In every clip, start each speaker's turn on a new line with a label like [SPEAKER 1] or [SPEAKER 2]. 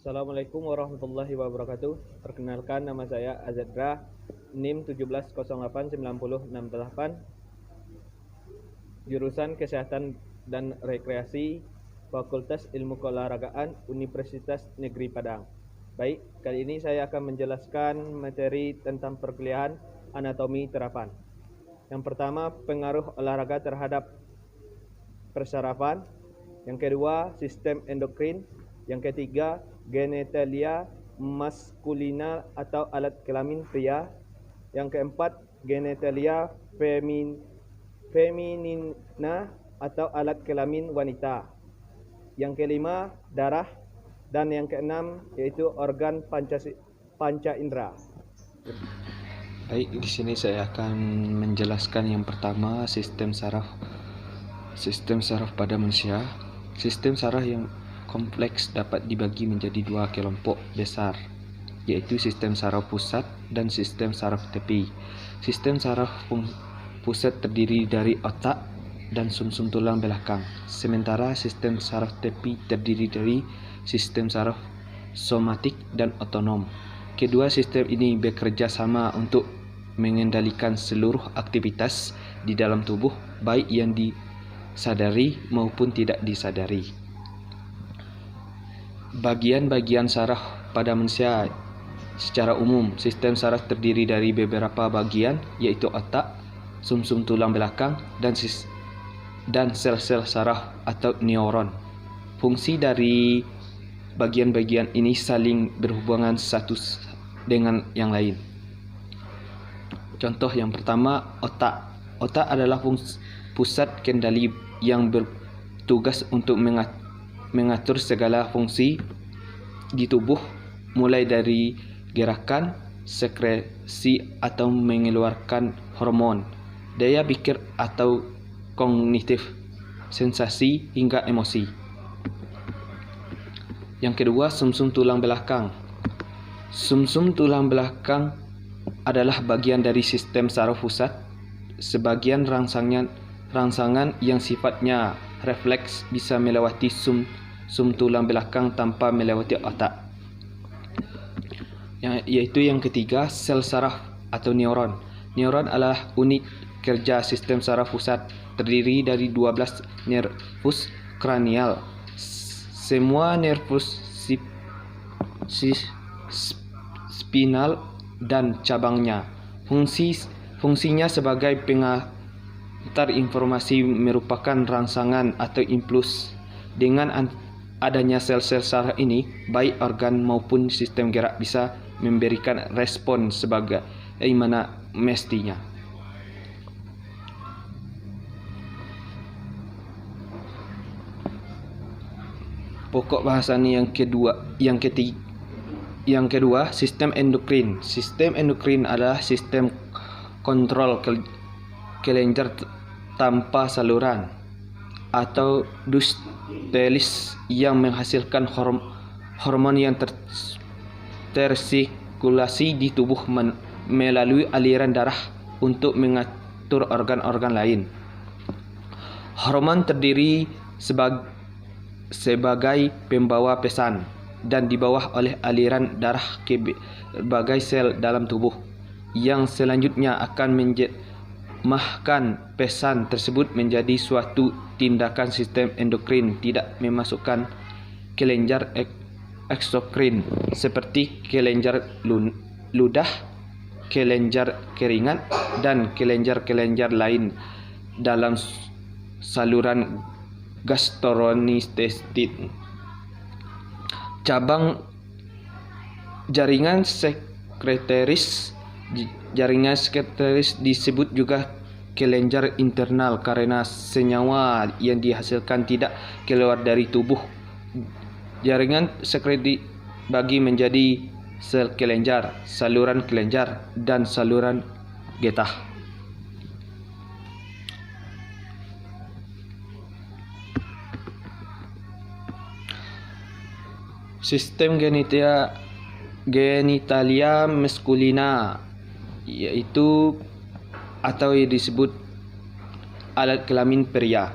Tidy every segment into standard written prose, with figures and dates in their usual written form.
[SPEAKER 1] Assalamualaikum warahmatullahi wabarakatuh. Perkenalkan, nama saya Azedra, NIM 17089068, jurusan Kesehatan dan Rekreasi, Fakultas Ilmu Keolahragaan, Universitas Negeri Padang. Baik, kali ini saya akan menjelaskan materi tentang perkuliahan anatomi terapan. Yang pertama, pengaruh olahraga terhadap persarafan. Yang kedua, sistem endokrin. Yang ketiga, genitalia maskulina atau alat kelamin pria. Yang keempat, genitalia feminina atau alat kelamin wanita. Yang kelima, darah. Dan yang keenam yaitu organ panca indera.
[SPEAKER 2] Baik, di sini saya akan menjelaskan yang pertama sistem saraf pada manusia. Sistem saraf yang kompleks dapat dibagi menjadi dua kelompok besar, yaitu sistem saraf pusat dan sistem saraf tepi. Sistem saraf pusat terdiri dari otak dan sumsum tulang belakang, sementara sistem saraf tepi terdiri dari sistem saraf somatik dan otonom. Kedua sistem ini bekerja sama untuk mengendalikan seluruh aktivitas di dalam tubuh, baik yang disadari maupun tidak disadari. Bagian-bagian saraf pada manusia secara umum, sistem saraf terdiri dari beberapa bagian, yaitu otak, sumsum tulang belakang, dan sel-sel saraf atau neuron. Fungsi dari bagian-bagian ini saling berhubungan satu dengan yang lain. Contoh yang pertama, otak. Otak adalah pusat kendali yang bertugas untuk mengatur segala fungsi di tubuh, mulai dari gerakan, sekresi atau mengeluarkan hormon, daya pikir atau kognitif, sensasi hingga emosi. Yang kedua, sumsum tulang belakang. Sumsum tulang belakang adalah bagian dari sistem saraf pusat. Sebagian rangsangan yang sifatnya refleks bisa melewati sum tulang belakang tanpa melewati otak. Yaitu yang ketiga, sel saraf atau neuron. Neuron adalah unit kerja sistem saraf pusat, terdiri dari 12 nervus kranial. Semua nervus spinal dan cabangnya. Fungsinya sebagai pengantar informasi merupakan rangsangan atau impuls. Dengan adanya sel-sel saraf ini, baik organ maupun sistem gerak bisa memberikan respon sebagaimana mestinya. Pokok bahasan yang kedua, sistem endokrin. Sistem endokrin adalah sistem kontrol kelenjar tanpa saluran atau ductus yang menghasilkan hormon yang tersirkulasi di tubuh melalui aliran darah untuk mengatur organ-organ lain. Hormon terdiri sebagai pembawa pesan dan dibawa oleh aliran darah ke berbagai sel dalam tubuh, yang selanjutnya akan menjemahkan pesan tersebut menjadi suatu tindakan. Sistem endokrin tidak memasukkan kelenjar eksokrin seperti kelenjar ludah, kelenjar keringat, dan kelenjar-kelenjar lain dalam saluran gastrointestin. Cabang jaringan sekretaris disebut juga kelenjar internal karena senyawa yang dihasilkan tidak keluar dari tubuh. Jaringan sekret dibagi menjadi sel kelenjar, saluran kelenjar, dan saluran getah. Sistem genitalia maskulina, yaitu atau disebut alat kelamin pria.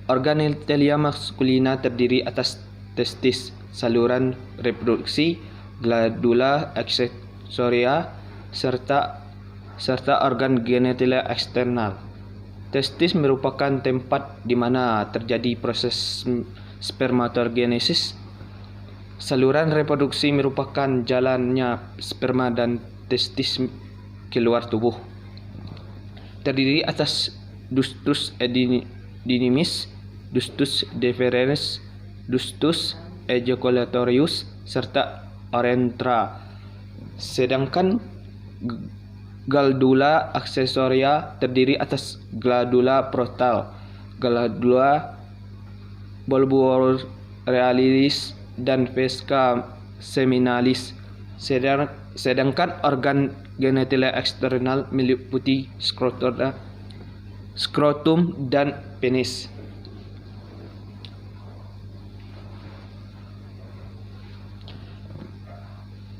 [SPEAKER 2] Organ genitalia maskulina terdiri atas testis, saluran reproduksi, glandula aksesoria, serta organ genital eksternal. Testis merupakan tempat di mana terjadi proses spermatogenesis. Saluran reproduksi merupakan jalannya sperma dan testis keluar tubuh. Terdiri atas ductus edenemis, ductus deferens, ductus ejaculatorius, serta uretra. Sedangkan glandula aksesoria terdiri atas glandula protal, glandula bulborealis, dan vesca seminalis. Sedangkan organ genital eksternal meliputi skrotum dan penis.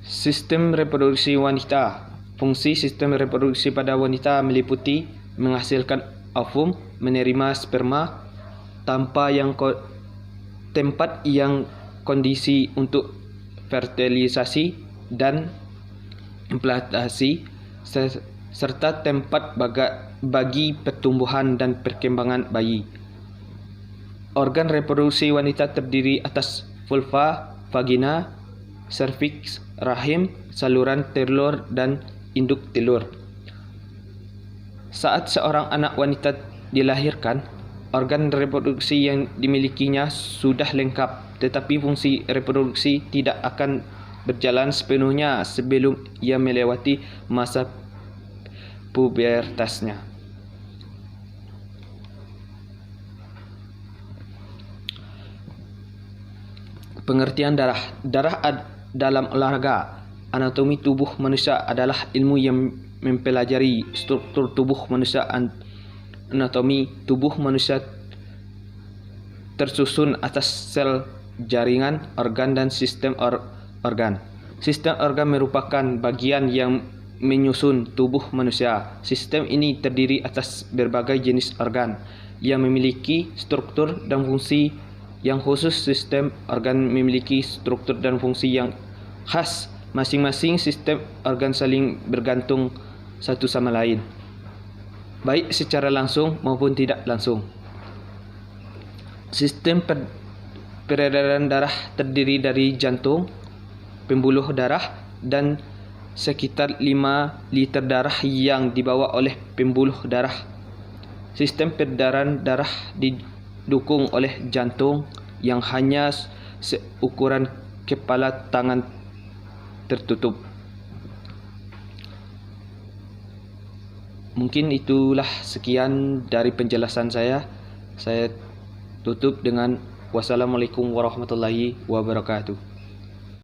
[SPEAKER 2] Sistem reproduksi wanita. Fungsi sistem reproduksi pada wanita meliputi menghasilkan ovum, menerima sperma, tempat yang kondisi untuk fertilisasi dan implantasi, serta tempat bagi pertumbuhan dan perkembangan bayi. Organ reproduksi wanita terdiri atas vulva, vagina, serviks, rahim, saluran telur, dan induk telur. Saat seorang anak wanita dilahirkan, organ reproduksi yang dimilikinya sudah lengkap, tetapi fungsi reproduksi tidak akan berjalan sepenuhnya sebelum ia melewati masa pubertasnya. Pengertian darah. Dalam olahraga anatomi tubuh manusia adalah ilmu yang mempelajari struktur tubuh manusia. Anatomi tubuh manusia tersusun atas sel, jaringan, organ, dan sistem organ. Sistem organ merupakan bagian yang menyusun tubuh manusia. Sistem ini terdiri atas berbagai jenis organ yang memiliki struktur dan fungsi yang khusus. Sistem organ memiliki struktur dan fungsi yang khas. Masing-masing sistem organ saling bergantung satu sama lain, baik secara langsung maupun tidak langsung. Sistem peredaran darah terdiri dari jantung, pembuluh darah, dan sekitar 5 liter darah yang dibawa oleh pembuluh darah. Sistem peredaran darah didukung oleh jantung yang hanya seukuran kepala tangan tertutup. Mungkin itulah sekian dari penjelasan saya. Saya tutup dengan wassalamualaikum warahmatullahi wabarakatuh.